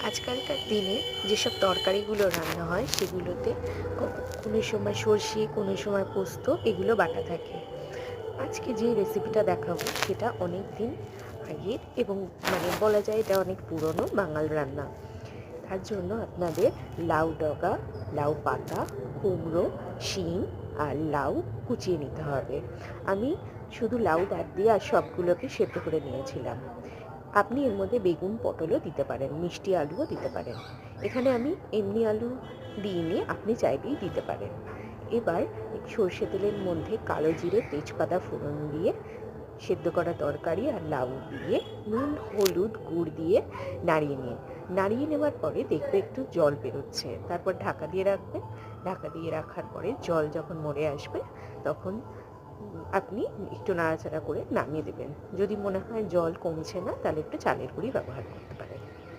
আজকালকার দিনে যেসব তরকারিগুলো রান্না হয় সেগুলোতে কোনো সময় সর্ষে, কোনো সময় পোস্ত এগুলো বাটা থাকে। আজকে যে রেসিপিটা দেখাবো সেটা অনেক দিন আগের এবং বলা যায় এটা অনেক পুরনো বাঙাল রান্না। তার জন্য আপনাদের লাউ ডগা, লাউ পাতা, কুমড়ো, শিম আর লাউ কুচিয়ে নিতে হবে। আমি শুধু লাউ বাদ দিয়ে আর সবগুলোকে সেদ্ধ করে নিয়েছিলাম। আপনি এর মধ্যে বেগুন, পটলও দিতে পারেন, মিষ্টি আলুও দিতে পারেন। এখানে আমি এমনি আলু দিইনি, আপনি চাইলেই দিতে পারেন। এবার সর্ষে তেলের মধ্যে কালো জিরে, তেজপাতা ফোড়ন দিয়ে সেদ্ধ করা তরকারি আর লাউ দিয়ে নুন, হলুদ, গুড় দিয়ে নাড়িয়ে নিন। নাড়িয়ে নেওয়ার পরে দেখবে একটু জল বেরোচ্ছে, তারপর ঢাকা দিয়ে রাখবেন। ঢাকা দিয়ে রাখার পরে জল যখন মরে আসবে তখন আপনি একটু নাড়াচাড়া করে নামিয়ে দেবেন। যদি মনে হয় জল কমছে না তাহলে একটু চালের গুঁড়ি ব্যবহার করতে পারেন।